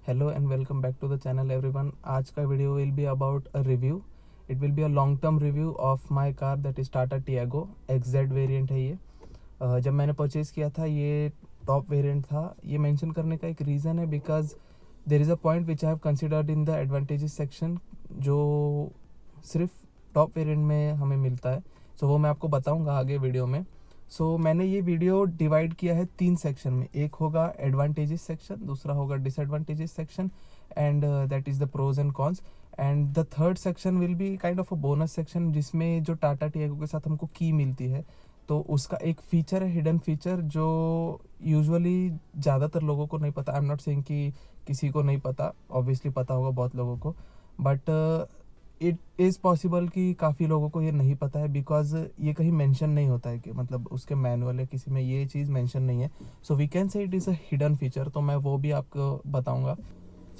Hello and welcome back to the channel everyone. आज का video will be about a review. It will be a long term review of my car that is Tata Tiago XZ variant है ये। जब मैंने purchase किया था ये top variant था। ये मेंशन करने का एक रीज़न है because there is a point which I have considered in the advantages section जो सिर्फ टॉप वेरिएंट में हमें मिलता है। सो वो मैं आपको बताऊंगा आगे वीडियो में। मैंने ये वीडियो डिवाइड किया है 3 सेक्शन में। एक होगा एडवांटेजेस सेक्शन, दूसरा होगा disadvantages section and that is the pros and cons, and the third section will be kind of a bonus section जिसमें जो टाटा टियागो के साथ हमको की मिलती है तो उसका एक फीचर है, हिडन फीचर, जो यूजुअली ज़्यादातर लोगों को नहीं पता। आई एम नॉट सेइंग कि किसी को नहीं पता, ऑब्वियसली पता होगा बहुत लोगों को, बट इट इज़ पॉसिबल कि काफ़ी लोगों को ये नहीं पता है बिकॉज ये कहीं मेंशन नहीं होता है कि मतलब उसके मैनुअल या किसी में ये चीज़ मेंशन नहीं है। So we can say it is a hidden feature, तो मैं वो भी आपको बताऊंगा।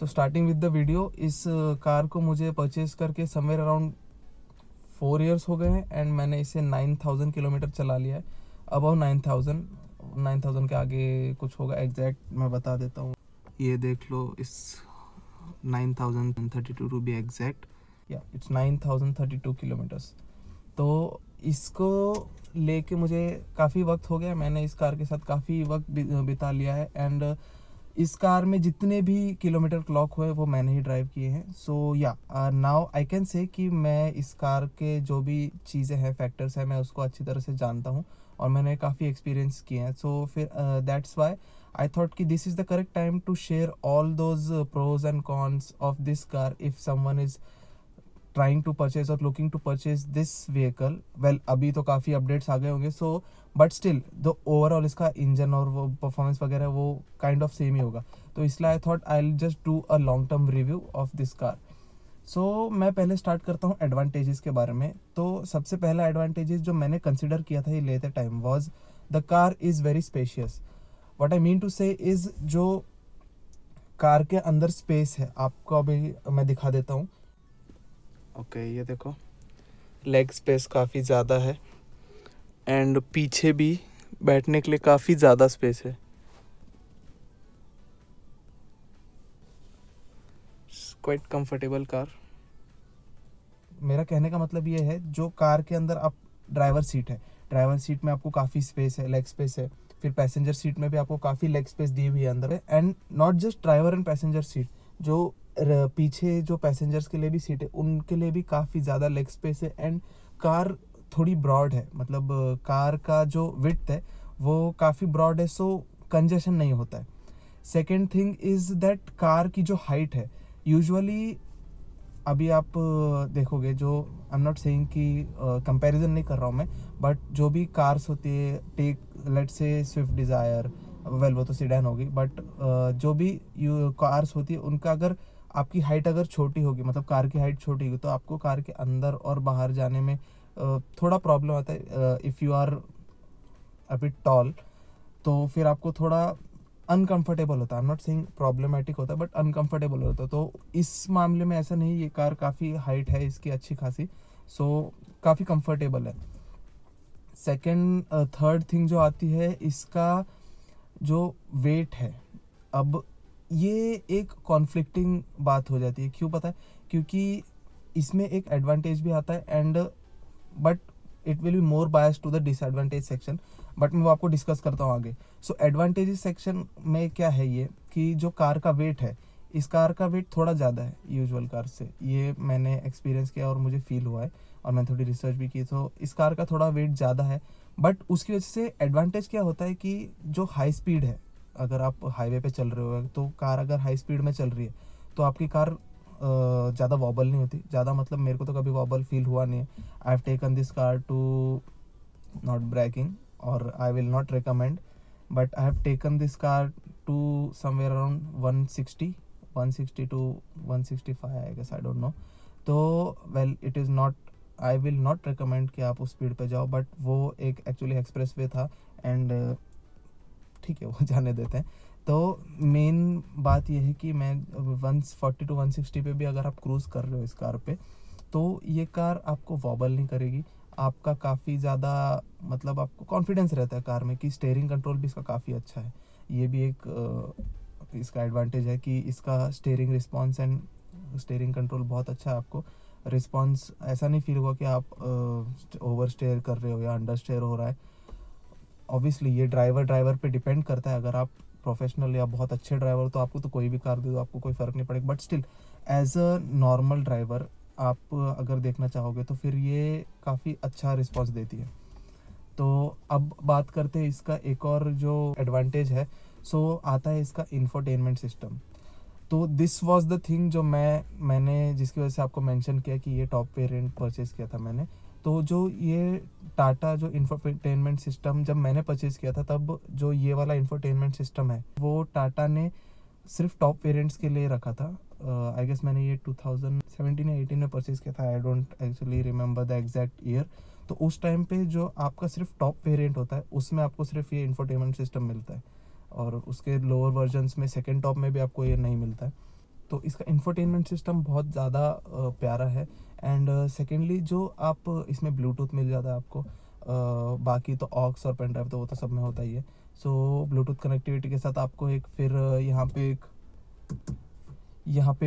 So starting with the video, इस कार को मुझे परचेज करके समवेयर अराउंड 4 इयर्स हो गए हैं एंड मैंने इसे 9,000 किलोमीटर चला लिया है। अबाउ 9,000 के आगे कुछ होगा, एग्जैक्ट मैं बता देता हूँ। ये देख लो, इस 9,032 टू बी एग्जैक्ट, या इट्स 9,032 किलोमीटर्स। तो इसको लेके मुझे काफ़ी वक्त हो गया, मैंने इस कार के साथ काफ़ी वक्त बिता लिया है एंड इस कार में जितने भी किलोमीटर क्लॉक हुए वो मैंने ही ड्राइव किए हैं। सो या नाउ आई कैन से कि मैं इस कार के जो भी चीज़ें हैं, फैक्टर्स हैं, मैं उसको अच्छी तरह से जानता हूँ और मैंने काफ़ी एक्सपीरियंस किए हैं। सो फिर दैट्स वाई आई थॉट कि this is the correct time to share all those pros and cons of this car if someone is trying to purchase और looking to purchase this vehicle. Well, अभी तो काफ़ी updates आ गए होंगे, so but still the overall इसका engine और वो परफॉर्मेंस वगैरह वो काइंड ऑफ सेम ही होगा। तो इसलिए I thought I will just do a long term review of this car. मैं पहले स्टार्ट करता हूँ एडवांटेजेस के बारे में। तो सबसे पहला एडवांटेजेस जो मैंने कंसिडर किया था ये लेते time was the car is very spacious. What I mean to say is जो कार के अंदर स्पेस है, आपको अभी मैं दिखा देता हूँ। ओके, ये देखो, लेग स्पेस काफ़ी ज़्यादा है एंड पीछे भी बैठने के लिए काफ़ी ज़्यादा स्पेस है। Quite comfortable car. मेरा कहने का मतलब ये है, जो कार के अंदर आप ड्राइवर सीट है, ड्राइवर सीट में आपको काफ़ी स्पेस है, लेग स्पेस है। फिर पैसेंजर सीट में भी आपको काफ़ी लेग स्पेस दी हुई है अंदर है। And not just driver and passenger seat, जो पीछे जो पैसेंजर्स के लिए भी सीट है उनके लिए भी काफ़ी ज़्यादा लेग स्पेस है। एंड कार थोड़ी ब्रॉड है, मतलब कार का जो विड्थ है वो काफ़ी ब्रॉड है, सो कंजेशन नहीं होता है। Second thing is that car की जो हाइट है, यूजुअली अभी आप देखोगे, जो आई एम नॉट सेइंग कि कंपैरिजन नहीं कर रहा हूँ मैं, बट जो भी कार्स होती है, take let's say Swift Dzire, well वो तो सीडैन होगी, बट जो भी कार्स होती है उनका अगर आपकी हाइट अगर छोटी होगी, मतलब कार की हाइट छोटी होगी, तो आपको कार के अंदर और बाहर जाने में थोड़ा प्रॉब्लम आता है। If you are a bit tall तो फिर आपको थोड़ा अनकंफर्टेबल होता है। I am not saying problematic होता है, बट अनकंफर्टेबल होता है। तो इस मामले में ऐसा नहीं, ये कार काफ़ी हाइट है इसकी अच्छी खासी, काफ़ी कंफर्टेबल है। सेकंड थर्ड थिंग जो आती है, इसका जो वेट है, अब ये एक कॉन्फ्लिक्टिंग बात हो जाती है। क्यों पता है? क्योंकि इसमें एक एडवांटेज भी आता है and but it will be more bias to the disadvantage section, but मैं वो आपको डिस्कस करता हूँ आगे। एडवांटेजेस सेक्शन में क्या है ये कि जो कार का वेट है, इस कार का वेट थोड़ा ज़्यादा है यूजुअल कार से, ये मैंने एक्सपीरियंस किया और मुझे फील हुआ है और मैंने थोड़ी रिसर्च भी की, तो इस कार का थोड़ा वेट ज़्यादा है। बट उसकी वजह से एडवांटेज क्या होता है कि जो हाई स्पीड है, अगर आप हाईवे पे चल रहे हो तो कार अगर हाई स्पीड में चल रही है तो आपकी कार ज़्यादा वॉबल नहीं होती। ज़्यादा मतलब मेरे को तो कभी वॉबल फील हुआ नहीं है। I have taken this car to, not braking और I will not recommend, but I have taken this car to somewhere around 160 to 165 I guess, I don't know. तो well, it is not, I will not recommend कि आप उस speed पे जाओ, but वो एक actually express way था and ठीक है, वो जाने देते हैं। तो मेन बात यह है कि मैं 140 टू 160 पे भी अगर आप क्रूज़ कर रहे हो इस कार पे, तो ये कार आपको वॉबल नहीं करेगी। आपका काफ़ी ज़्यादा, मतलब आपको कॉन्फिडेंस रहता है कार में कि स्टीयरिंग कंट्रोल भी इसका काफ़ी अच्छा है। ये भी एक इसका एडवांटेज है कि इसका steering response and steering control बहुत अच्छा है। आपको रिस्पॉन्स ऐसा नहीं फील होगा कि आप ओवर स्टेयर कर रहे हो या अंडर स्टेयर हो रहा है। ऑब्वियसली ये ड्राइवर पे डिपेंड करता है। अगर आप प्रोफेशनल या बहुत अच्छे ड्राइवर हो तो आपको तो कोई भी कार दे दो, आपको कोई फ़र्क नहीं पड़ेगा। But still as a normal driver आप अगर देखना चाहोगे तो फिर ये काफ़ी अच्छा रिस्पॉन्स देती है। तो अब बात करते हैं इसका एक और जो एडवांटेज है, सो आता है इसका इंफोटेनमेंट सिस्टम। तो दिस वाज द थिंग जो मैंने जिसकी वजह से आपको मेंशन किया कि ये टॉप वेरिएंट परचेज़ किया था मैंने। तो जो ये टाटा जो इंफोटेनमेंट सिस्टम जब मैंने परचेज़ किया था, तब जो ये वाला इंफोटेनमेंट सिस्टम है वो टाटा ने सिर्फ टॉप वेरिएंट्स के लिए रखा था। आई गेस मैंने ये 2017 या 18 में परचेज़ किया था। I don't actually remember the exact year. तो उस टाइम पे जो आपका सिर्फ टॉप वेरिएंट होता है उसमें आपको सिर्फ ये इंफोटेनमेंट सिस्टम मिलता है, और उसके लोअर वर्जन्स में सेकेंड टॉप में भी आपको ये नहीं मिलता है। तो इसका इंफोटेनमेंट सिस्टम बहुत ज़्यादा प्यारा है। एंड सेकेंडली जो आप इसमें ब्लूटूथ मिल जाता है आपको। बाकी तो ऑक्स और पेन ड्राइव तो वो तो सब में होता ही है। सो ब्लूटूथ कनेक्टिविटी के साथ आपको एक फिर यहाँ पे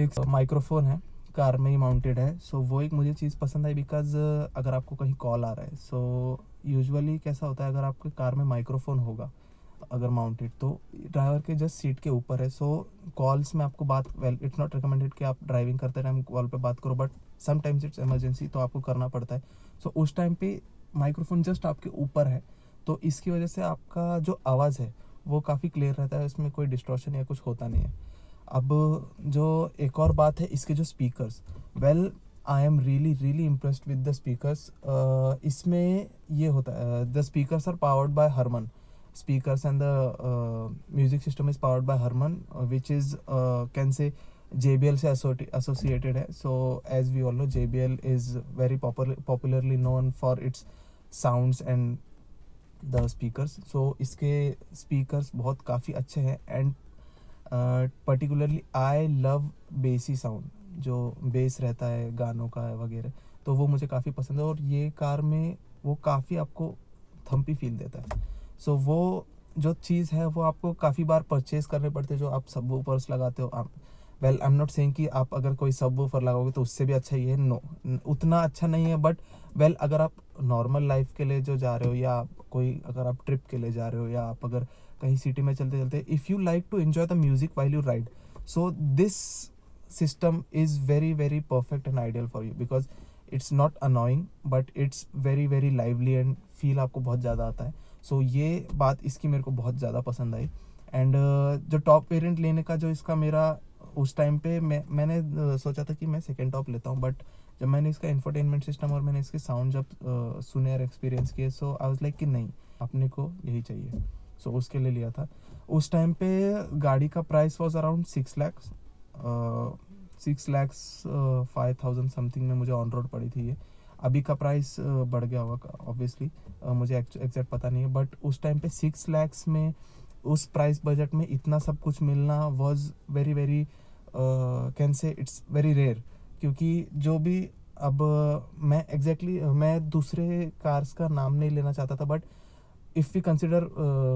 एक माइक्रोफोन है, कार में ही माउंटेड है। सो वो एक मुझे चीज़ पसंद आई, बिकॉज अगर आपको कहीं कॉल आ रहा है, सो यूजुअली कैसा होता है अगर आपके कार में माइक्रोफोन होगा अगर माउंटेड तो ड्राइवर के जस्ट सीट के ऊपर है। सो कॉल्स में आपको बात, वेल इट्स नॉट रिकमेंडेड कि आप ड्राइविंग करते टाइम कॉल पे बात करो, बट समटाइम्स इट्स इमरजेंसी तो आपको करना पड़ता है। सो उस टाइम पे माइक्रोफोन जस्ट आपके ऊपर है, तो इसकी वजह से आपका जो आवाज़ है वो काफ़ी क्लियर रहता है, उसमें कोई डिस्टॉर्शन या कुछ होता नहीं है। अब जो एक और बात है इसके जो speakers, well I am really impressed with the speakers. इसमें ये होता है the speakers are powered by Harman speakers, and the music system is powered by Harman, which is can say JBL से associated है। So as we all know JBL is very popularly known for its sounds and the speakers। So इसके speakers बहुत काफ़ी अच्छे हैं, and particularly I love bassy sound, जो base रहता है गानों का वगैरह, तो वो मुझे काफ़ी पसंद है। और ये कार में वो काफ़ी आपको थम्पी फील देता है। सो वो जो चीज़ है वो आपको काफ़ी बार परचेज़ करने पड़ते हैं जो आप सब वूफर्स लगाते हो। Well I am not saying कि आप अगर कोई सब वूफर लगाओगे तो उससे भी अच्छा ही है, नो उतना अच्छा नहीं है। बट वेल अगर आप नॉर्मल लाइफ के लिए जो जा रहे हो, या कोई अगर आप ट्रिप के लिए जा रहे हो, या आप अगर कहीं सिटी में चलते चलते if you like to enjoy the music while you ride, so this system is very perfect and ideal for you, because it's not annoying but it's very lively and feel आपको बहुत ज़्यादा आता है। सो ये बात इसकी मेरे को बहुत ज़्यादा पसंद आई। एंड जो टॉप वेरिएंट लेने का जो इसका मेरा उस टाइम पे मैंने सोचा था कि मैं सेकेंड टॉप लेता हूँ, बट जब मैंने इसका इंफोटेनमेंट सिस्टम और मैंने इसके साउंड जब सुने और एक्सपीरियंस किए, सो आई वाज लाइक कि नहीं, अपने को यही चाहिए। सो उसके लिए लिया था। उस टाइम पे गाड़ी का price was around 6 lakh something में मुझे ऑन रोड पड़ी थी ये। अभी का प्राइस बढ़ गया होगा ऑब्वियसली, मुझे एग्जैक्ट पता नहीं है, बट उस टाइम पे 6 लाख में उस प्राइस बजट में इतना सब कुछ मिलना was very can say it's very rare. क्योंकि जो भी अब मैं दूसरे कार्स का नाम नहीं लेना चाहता था, but if we consider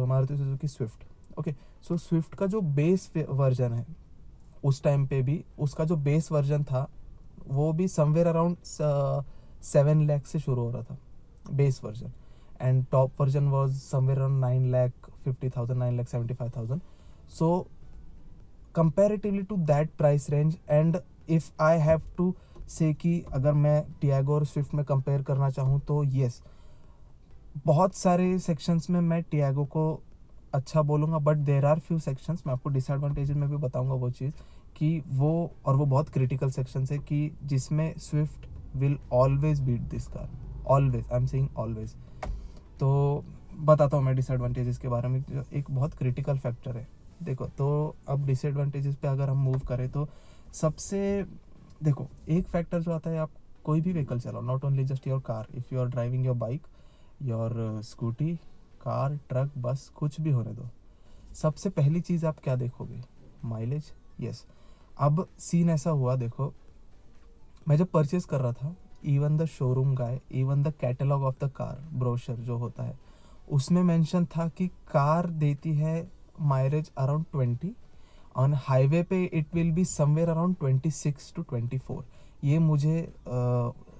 Maruti Suzuki Swift, okay, so Swift का जो बेस वर्जन है उस टाइम पे भी उसका जो बेस वर्जन था वो भी समवेयर अराउंड 7 लाख से शुरू हो रहा था base version, and top version was somewhere around 9,50,000 9,75,000। So comparatively to that price range, and if I have to say कि अगर मैं टियागो और स्विफ्ट में कंपेयर करना चाहूँ तो येस, बहुत सारे सेक्शंस में मैं टियागो को अच्छा बोलूँगा, but there are few sections, मैं आपको डिसएडवांटेजेस में भी बताऊँगा वो चीज़ कि वो, और वो बहुत क्रिटिकल सेक्शंस है कि जिसमें Swift will always beat this car, always, I am saying always. तो बताता हूँ मैं डिसएडवांटेजेस के बारे में, जो एक बहुत क्रिटिकल फैक्टर है। देखो, तो अब डिसएडवांटेजेस पे अगर हम मूव करें तो सबसे, देखो एक फैक्टर जो आता है, आप कोई भी व्हीकल चलाओ, not only just your car, if you are driving your bike, your scooty, car, truck, bus, कुछ भी होने दो, सबसे पहली चीज़ आप क्या देखोगे? माइलेज। यस। अब सीन ऐसा हुआ, देखो मैं जब परचेज़ कर रहा था, even the showroom guy, even the catalogue of the car brochure जो होता है उसमें मेंशन था कि कार देती है माइलेज अराउंड 20, ऑन हाईवे पे it will be somewhere around 26 to 24। ये मुझे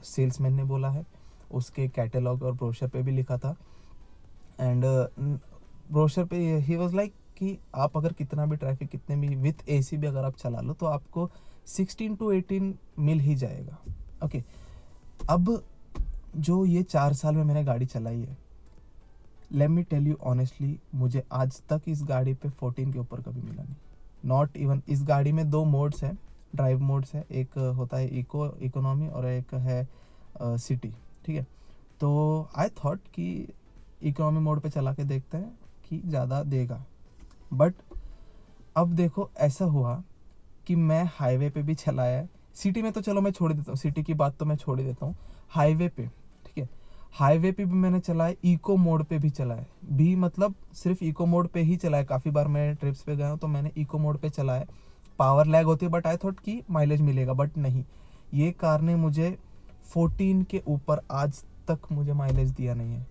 सेल्समैन ने बोला है, उसके कैटलॉग और ब्रोशर पे भी लिखा था। एंड ब्रोशर पे ही वाज लाइक कि आप अगर कितना भी ट्रैफिक, कितने भी विथ एसी भी अगर आप चला लो तो आपको 16 to 18 मिल ही जाएगा। ओके, अब जो ये 4 साल में मैंने गाड़ी चलाई है, let me tell you honestly, मुझे आज तक इस गाड़ी पे 14 के ऊपर कभी मिला नहीं, नॉट इवन। इस गाड़ी में 2 मोड्स हैं, ड्राइव मोड्स है, एक होता है इकोनॉमी और एक है सिटी, ठीक है। तो आई थॉट कि इकोनॉमी मोड पे चला के देखते हैं कि ज़्यादा देगा, बट अब देखो ऐसा हुआ कि मैं हाईवे पे भी चलाया है, सिटी में तो चलो मैं छोड़ देता हूँ, सिटी की बात तो मैं छोड़ ही देता हूँ, हाईवे पे, ठीक है, हाईवे पे भी मैंने चलाया, इको मोड पे भी चलाया भी, मतलब सिर्फ इको मोड पे ही चलाया। काफ़ी बार मैं ट्रिप्स पे गया हूँ तो मैंने इको मोड पे चलाया। पावर लैग होती है बट आई थॉट कि माइलेज मिलेगा, बट नहीं, ये कार ने मुझे 14 के ऊपर आज तक मुझे माइलेज दिया नहीं है।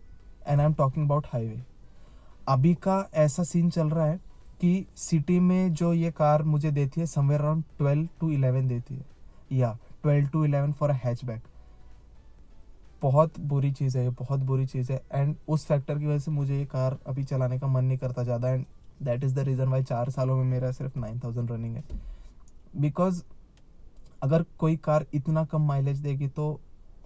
And I am talking about highway. अभी का ऐसा सीन चल रहा है कि सिटी में जो ये कार मुझे देती है समवेयर अराउंड 12 to 11 देती है, या 12 to 11 फॉर अ हैचबैक। बहुत बुरी चीज़ है, बहुत बुरी चीज़ है। एंड उस फैक्टर की वजह से मुझे ये कार अभी चलाने का मन नहीं करता ज़्यादा, and that is the reason why 4 सालों में मेरा सिर्फ 9000 रनिंग है। बिकॉज अगर कोई कार इतना कम माइलेज देगी तो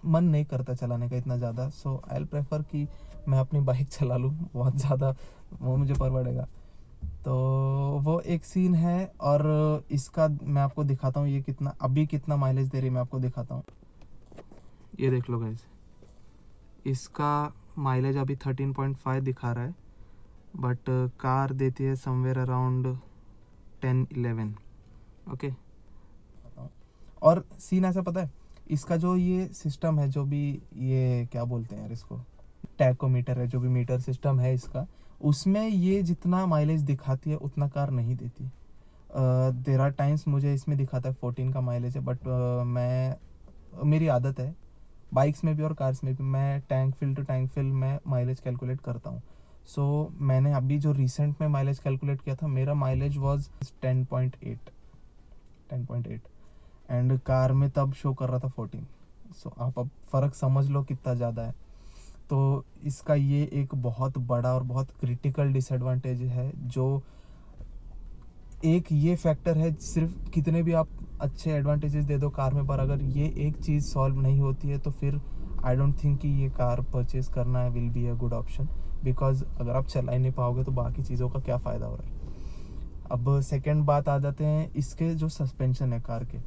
मन नहीं करता चलाने का इतना ज़्यादा। सो आई विल प्रेफर कि मैं अपनी बाइक चला लूँ बहुत ज़्यादा, वो मुझे परवड़ेगा। तो वो एक सीन है। और इसका मैं आपको दिखाता हूँ ये कितना अभी कितना माइलेज दे रही है, मैं आपको दिखाता हूँ। ये देख लो गाइस, इसका माइलेज अभी 13.5 दिखा रहा है, बट कार देती है समवेयर अराउंड 10-11। ओके, और सीन ऐसा पता है, इसका जो ये सिस्टम है, जो भी ये क्या बोलते हैं यार इसको, टैकोमीटर है, जो भी मीटर सिस्टम है इसका, उसमें ये जितना माइलेज दिखाती है उतना कार नहीं देती। देयर आर टाइम्स मुझे इसमें दिखाता है 14 का माइलेज है, बट मेरी आदत है बाइक्स में भी और कार्स में भी, मैं tank fill to tank fill मैं माइलेज कैलकुलेट करता हूँ। सो मैंने अभी जो रिसेंट में माइलेज कैलकुलेट किया था, मेरा माइलेज वाज 10.8 एंड कार में तब शो कर रहा था 14। सो आप अब फ़र्क समझ लो कितना ज़्यादा है। तो इसका ये एक बहुत बड़ा और बहुत क्रिटिकल डिसएडवांटेज है, जो एक ये फैक्टर है, सिर्फ कितने भी आप अच्छे एडवांटेजेस दे दो कार में, पर अगर ये एक चीज़ सॉल्व नहीं होती है तो फिर आई डोंट थिंक कि ये कार परचेज करना will be a good option. Because अगर आप चला ही नहीं पाओगे तो बाकी चीज़ों का क्या फ़ायदा हो रहा है। अब सेकेंड बात आ जाते हैं इसके जो सस्पेंशन है कार के।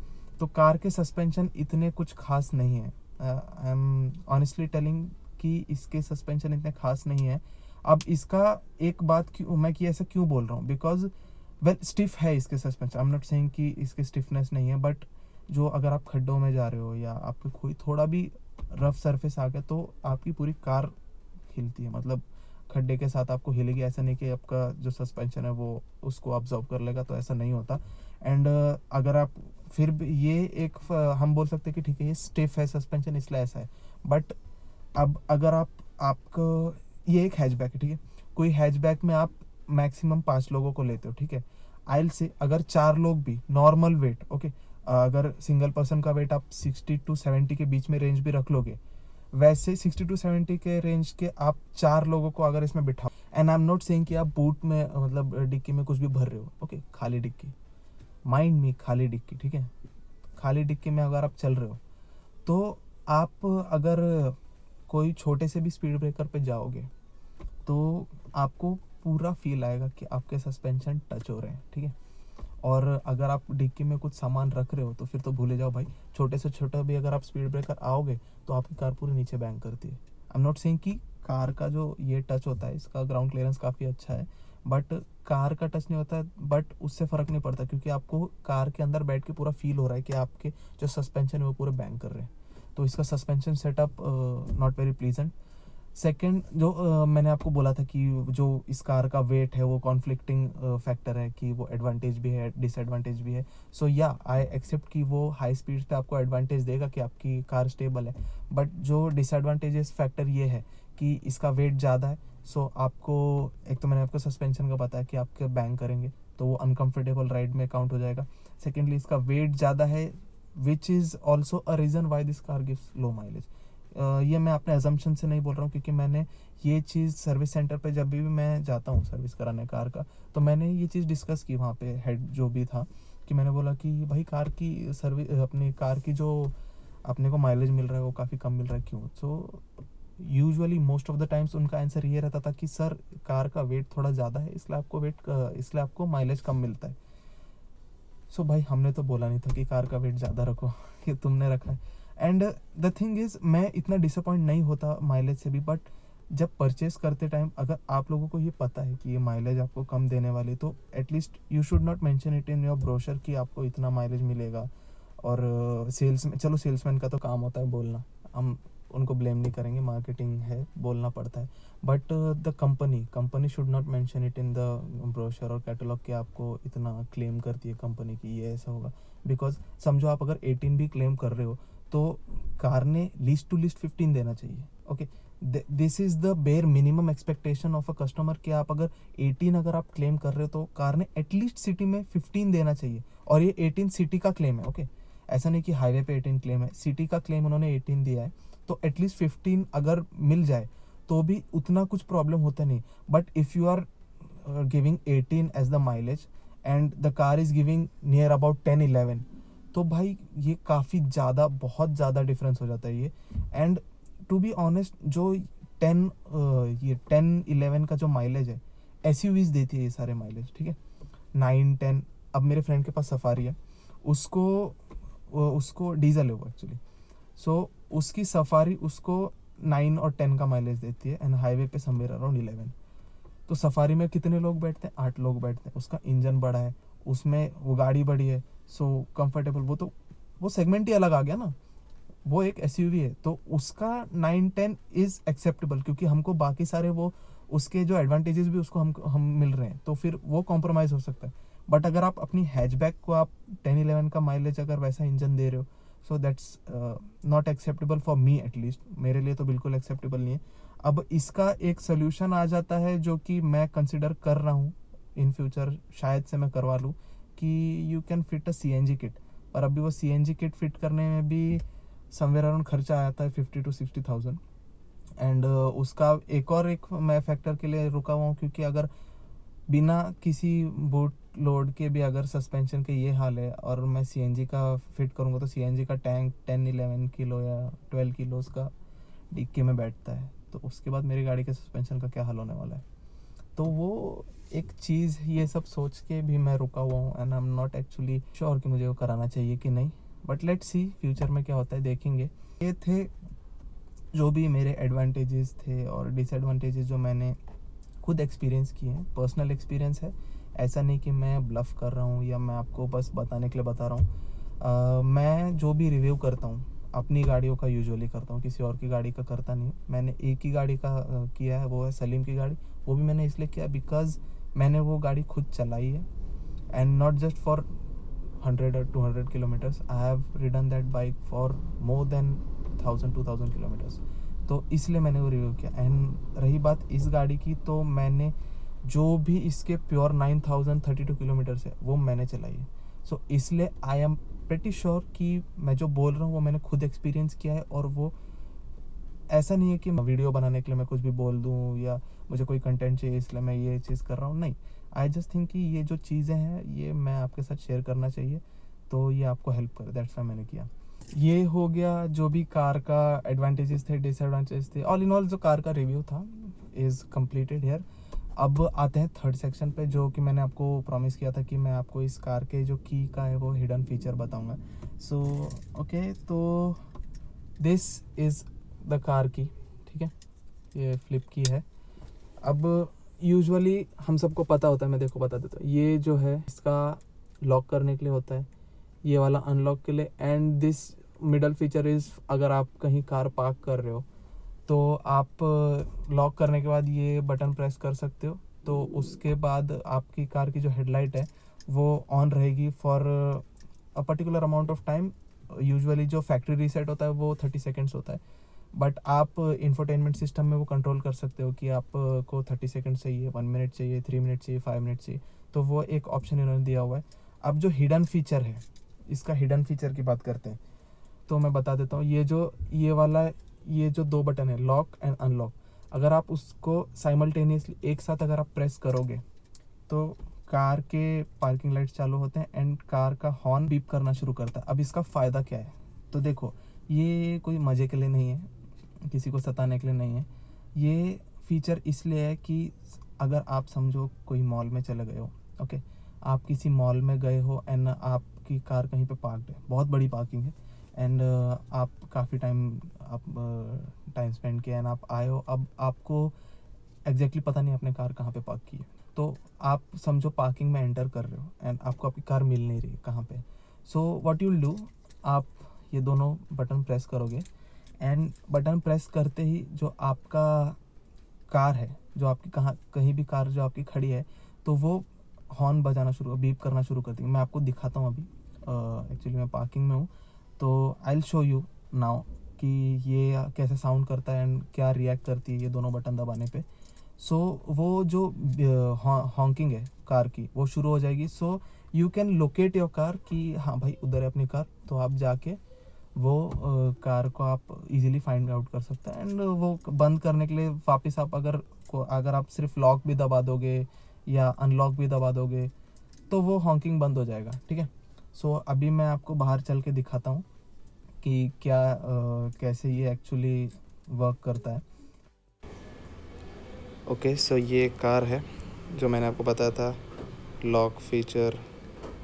तो कार के सस्पेंशन इतने कुछ खास नहीं है, आई एम ऑनेस्टली टेलिंग कि इसके सस्पेंशन इतने खास नहीं है। अब इसका एक बात क्यों मैं कि ऐसा क्यों बोल रहा हूँ, बिकॉज वेल स्टिफ है इसके suspension, I am not saying कि इसके स्टिफनेस नहीं है, बट जो अगर आप खड्डों में जा रहे हो या आपके कोई थोड़ा भी रफ सरफेस आ गया तो आपकी पूरी कार हिलती है, मतलब खड्डे के साथ आपको हिलेगी। ऐसा नहीं कि आपका जो सस्पेंशन है वो उसको ऑब्जर्व कर लेगा, तो ऐसा नहीं होता। एंड अगर आप फिर भी ये एक हम बोल सकते हैं कि ठीक है ये स्टिफ है सस्पेंशन इसलिए ऐसा है, बट अब अगर आपको ये एक हैचबैक है, ठीक है, कोई हैचबैक में आप मैक्सिमम 5 लोगों को लेते हो, ठीक है, आइल से अगर 4 लोग भी नॉर्मल वेट, ओके, अगर सिंगल पर्सन का वेट आप 60 to 70 के बीच में रेंज भी रख लोगे, वैसे 60 to 70 के रेंज के आप 4 लोगों को अगर इसमें बिठाओ, and I am not saying कि आप बूट में मतलब डिक्की में कुछ भी भर रहे हो, ओके, खाली डिक्की, माइंड में खाली डिक्की, ठीक है, खाली डिक्की में अगर आप चल रहे हो तो आप अगर कोई छोटे से भी स्पीड ब्रेकर पे जाओगे तो आपको पूरा फील आएगा कि आपके सस्पेंशन टच हो रहे हैं, ठीक है। और अगर आप डिक्की में कुछ सामान रख रहे हो तो फिर तो भूले जाओ भाई, छोटे से छोटा भी अगर आप स्पीड ब्रेकर आओगे तो आपकी कार पूरी नीचे बैंग करती है। आई एम नॉट सेइंग कि कार का जो ये टच होता है इसका ग्राउंड क्लियरेंस काफ़ी अच्छा है, बट कार का टच नहीं होता है, बट उससे फ़र्क नहीं पड़ता क्योंकि आपको कार के अंदर बैठ के पूरा फील हो रहा है कि आपके जो सस्पेंशन है वो पूरे बैंग कर रहे हैं। तो इसका suspension setup not very pleasant. Second जो मैंने आपको बोला था कि जो इस कार का वेट है वो कॉन्फ्लिक्टिंग फैक्टर है, कि वो एडवांटेज भी है डिसएडवांटेज भी है। सो या आई एक्सेप्ट कि वो हाई स्पीड पे आपको एडवांटेज देगा कि आपकी कार स्टेबल है, बट जो डिसएडवांटेजेस फैक्टर ये है कि इसका वेट ज़्यादा है। सो आपको एक तो मैंने आपको सस्पेंशन का बताया कि आपके बैंग करेंगे, तो तो वो अनकंफर्टेबल राइड में काउंट हो जाएगा। सेकेंडली इसका वेट ज़्यादा है, which is also a reason why this car gives low mileage. ये मैं अपने अजम्पशन से नहीं बोल रहा हूँ, क्योंकि मैंने ये चीज़ सर्विस सेंटर पे जब भी मैं जाता हूँ सर्विस कराने कार का, तो मैंने ये चीज़ डिस्कस की वहाँ पे हेड जो भी था, कि मैंने बोला कि भाई कार की सर्विस, अपनी कार की जो अपने को माइलेज मिल रहा है वो काफ़ी कम मिल रहा है, क्यों? So usually most of the times उनका आंसर ये रहता था कि सर कार का वेट थोड़ा ज़्यादा है, इसलिए आपको माइलेज कम मिलता है। सो भाई हमने तो बोला नहीं था कि कार का वेट ज़्यादा रखो कि तुमने रखा है। एंड द थिंग इज़, मैं इतना डिसअपॉइंट नहीं होता माइलेज से भी, बट जब परचेस करते टाइम अगर आप लोगों को ये पता है कि ये माइलेज आपको कम देने वाली, तो at least you should not mention it in your brochure कि आपको इतना माइलेज मिलेगा। और सेल्समैन का तो काम होता है बोलना, हम उनको ब्लेम नहीं करेंगे, मार्केटिंग है, बोलना पड़ता है। But the company should not mention it in the brochure और कैटलॉग कि आपको इतना क्लेम करती है कंपनी की ये ऐसा होगा। बिकॉज समझो आप अगर 18 भी क्लेम कर रहे हो, तो कार ने लीस्ट टू लीस्ट 15 देना चाहिए। Okay, this is the bare minimum expectation of a customer कि आप अगर 18 अगर आप क्लेम कर रहे हो, तो कार ने एटलीस्ट सिटी में 15 देना चाहिए। और ये 18 सिटी का क्लेम है। ओके, ऐसा नहीं कि हाईवे पे 18 क्लेम है, सिटी का क्लेम उन्होंने 18 दिया है, तो एटलीस्ट 15 अगर मिल जाए तो भी उतना कुछ प्रॉब्लम होता नहीं। But if you are giving 18 as the mileage and the car is giving near about 10-11, तो भाई ये काफ़ी ज़्यादा, बहुत ज़्यादा डिफरेंस हो जाता है ये। एंड टू बी ऑनेस्ट, जो 10-11 का जो माइलेज है, एसयूवीज देती है ये सारे माइलेज, ठीक है, 9-10। अब मेरे फ्रेंड के पास सफारी है, उसको डीजल है वो एक्चुअली। सो उसकी सफारी उसको 9 और 10 का माइलेज देती है, एंड हाईवे पे समवेयर अराउंड 11। तो सफारी में कितने लोग बैठते हैं? 8 लोग बैठते हैं। उसका इंजन बड़ा है, उसमें वो गाड़ी बड़ी है, सो कंफर्टेबल, वो सेगमेंट ही अलग आ गया ना, वो एक एसयूवी है, तो उसका 9-10 इज एक्सेप्टेबल, क्योंकि हमको बाकी सारे वो उसके जो एडवांटेजेस भी उसको हम मिल रहे हैं, तो फिर वो कॉम्प्रोमाइज़ हो सकता है। बट अगर आप अपनी हैचबैक को आप 10-11 का माइलेज अगर वैसा इंजन दे रहे हो, so that's not acceptable for me, at least मेरे लिए तो बिल्कुल एक्सेप्टेबल नहीं है। अब इसका एक सोल्यूशन आ जाता है जो कि मैं कंसिडर कर रहा हूँ, इन फ्यूचर शायद से मैं करवा लूँ, कि you can fit a CNG kit. और अभी वो सीएनजी किट फिट करने में भी समवेयर अराउंड खर्चा आता है 50,000 to 60,000। एंड उसका एक मैं फैक्टर के लिए रुका हुआ हूँ, क्योंकि अगर बिना किसी बूट लोड के भी अगर सस्पेंशन के ये हाल है और मैं सीएनजी का फिट करूँगा, तो सीएनजी का टैंक 10-11 किलो या 12 किलो का डिक्की में बैठता है, तो उसके बाद मेरी गाड़ी के सस्पेंशन का क्या हाल होने वाला है। तो वो एक चीज़, ये सब सोच के भी मैं रुका हुआ हूँ, and I am not actually sure कि मुझे वो कराना चाहिए कि नहीं। बट लेट्स सी फ्यूचर में क्या होता है, देखेंगे। ये थे जो भी मेरे एडवांटेजेस थे और डिसएडवांटेजेस जो मैंने खुद एक्सपीरियंस किए हैं, पर्सनल एक्सपीरियंस है, ऐसा नहीं कि मैं ब्लफ कर रहा हूँ या मैं आपको बस बताने के लिए बता रहा हूँ। मैं जो भी रिव्यू करता हूँ अपनी गाड़ियों का यूजुअली करता हूँ, किसी और की गाड़ी का करता नहीं। मैंने एक ही गाड़ी का किया है, वो है सलीम की गाड़ी। वो भी मैंने इसलिए किया बिकॉज मैंने वो गाड़ी खुद चलाई है, and not just for 100 or 200 kilometers. I have ridden that bike for more than 1,000-2,000 kilometers. तो इसलिए मैंने वो रिव्यू किया। एंड रही बात इस गाड़ी की, तो मैंने जो भी इसके प्योर 9,032 किलोमीटर्स है वो मैंने चलाई है। सो इसलिए आई एम प्रेटी श्योर कि मैं जो बोल रहा हूँ वो मैंने खुद एक्सपीरियंस किया है। और वो ऐसा नहीं है कि वीडियो बनाने के लिए मैं कुछ भी बोल दूँ या मुझे कोई कंटेंट चाहिए इसलिए मैं ये चीज़ कर रहा हूँ, नहीं। आई जस्ट थिंक कि ये जो चीज़ें हैं ये मैं आपके साथ शेयर करना चाहिए, तो ये आपको हेल्प करे, दैट्स व्हाई मैंने किया। ये हो गया जो भी कार का एडवांटेजेस थे, डिसएडवांटेजेस थे, ऑल इन ऑल जो कार का रिव्यू था इज़ कम्प्लीटेड हेयर। अब आते हैं थर्ड सेक्शन पे, जो कि मैंने आपको प्रॉमिस किया था कि मैं आपको इस कार के जो की का है वो हिडन फीचर बताऊंगा। सो ओके, तो दिस इज़ द कार की, ठीक है, ये फ्लिप की है। अब यूजुअली हम सबको पता होता है, मैं देखो बता देता हूँ, ये जो है इसका लॉक करने के लिए होता है, ये वाला अनलॉक के लिए। And this middle feature is, अगर आप कहीं कार पार्क कर रहे हो तो आप लॉक करने के बाद ये बटन प्रेस कर सकते हो, तो उसके बाद आपकी कार की जो हेडलाइट है वो ऑन रहेगी for a particular amount of time. Usually जो फैक्ट्री रीसेट होता है वो 30 सेकेंड्स होता है, बट आप इंफोटेनमेंट सिस्टम में वो कंट्रोल कर सकते हो कि आपको 30 सेकेंड चाहिए, 1 मिनट चाहिए, 3 मिनट चाहिए, 5 मिनट चाहिए। तो वो एक ऑप्शन इन्होंने दिया हुआ है। अब जो हिडन फीचर है, इसका हिडन फीचर की बात करते हैं तो मैं बता देता हूँ। ये जो 2 बटन है, लॉक एंड अनलॉक, अगर आप उसको साइमल्टेनियसली एक साथ अगर आप प्रेस करोगे तो कार के पार्किंग लाइट्स चालू होते हैं एंड कार का हॉर्न बीप करना शुरू करता है। अब इसका फ़ायदा क्या है? तो देखो, ये कोई मज़े के लिए नहीं है, किसी को सताने के लिए नहीं है। ये फीचर इसलिए है कि अगर आप समझो कोई मॉल में चले गए हो, ओके, आप किसी मॉल में गए हो एंड आपकी कार कहीं पे पार्क्ड है, बहुत बड़ी पार्किंग है एंड आप काफ़ी टाइम स्पेंड किया एंड आप आए हो, अब आपको एग्जैक्टली पता नहीं आपने कार कहाँ पे पार्क की है। तो आप समझो पार्किंग में एंटर कर रहे हो एंड आपको आपकी कार मिल नहीं रही कहाँ पे। सो व्हाट यूल डू, आप ये दोनों बटन प्रेस करोगे एंड बटन प्रेस करते ही जो आपका कार है, जो आपकी कहीं भी कार जो आपकी खड़ी है, तो वो हॉर्न बजाना शुरू, बीप करना शुरू कर देंगे। मैं आपको दिखाता हूँ अभी, एक्चुअली मैं पार्किंग में हूँ, तो I will show you now कि ये कैसे साउंड करता है एंड क्या रिएक्ट करती है ये दोनों बटन दबाने पे। सो वो जो हॉन्किंग है कार की वो शुरू हो जाएगी। So you can locate your car कि हाँ भाई उधर है अपनी कार, तो आप जाके वो कार को आप इजीली फाइंड आउट कर सकते हैं एंड वो बंद करने के लिए वापस आप अगर आप सिर्फ लॉक भी दबा दोगे या अनलॉक भी दबा दोगे तो वो हॉन्किंग बंद हो जाएगा, ठीक है। सो अभी मैं आपको बाहर चल के दिखाता हूँ कि कैसे ये एक्चुअली वर्क करता है। ओके, सो ये कार है जो मैंने आपको बताया था, लॉक फीचर,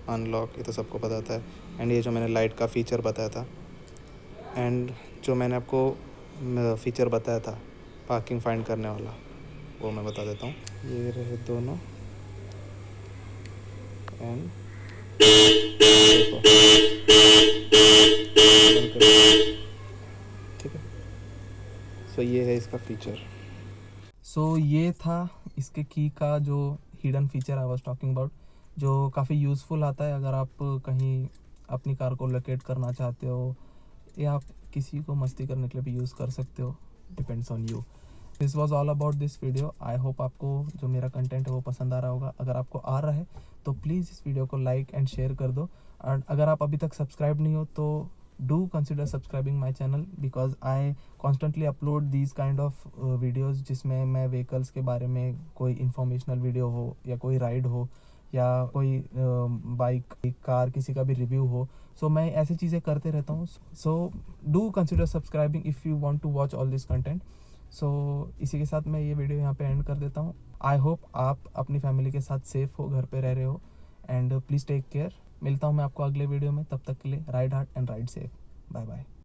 अनलॉक, ये तो सबको पता था। एंड ये जो मैंने लाइट का फीचर बताया था एंड जो मैंने आपको फीचर बताया था पार्किंग फाइंड करने वाला, वो मैं बता देता हूँ। ये रहे दोनों एंड देखो, ठीक है। सो ये है इसका फीचर। सो ये था इसके की का जो hidden feature I was talking about, जो काफ़ी यूज़फुल आता है अगर आप कहीं अपनी कार को लोकेट करना चाहते हो या आप किसी को मस्ती करने के लिए भी यूज़ कर सकते हो, depends on you. This was all about this video. I hope आपको जो मेरा कंटेंट है वो पसंद आ रहा होगा। अगर आपको आ रहा है तो प्लीज़ इस वीडियो को लाइक एंड शेयर कर दो। एंड अगर आप अभी तक सब्सक्राइब नहीं हो तो do consider subscribing my channel because I constantly upload these kind of videos जिसमें मैं व्हीकल्स के बारे में कोई इंफॉर्मेशनल वीडियो हो या कोई राइड हो या कोई बाइक कार किसी का भी रिव्यू हो। सो मैं ऐसी चीज़ें करते रहता हूँ। So do consider subscribing if you want to watch all this content. So इसी के साथ मैं ये वीडियो यहाँ पे एंड कर देता हूँ। आई होप आप अपनी फैमिली के साथ सेफ हो, घर पे रह रहे हो एंड प्लीज़ टेक केयर। मिलता हूँ मैं आपको अगले वीडियो में, तब तक के लिए ride hard and ride safe. Bye bye.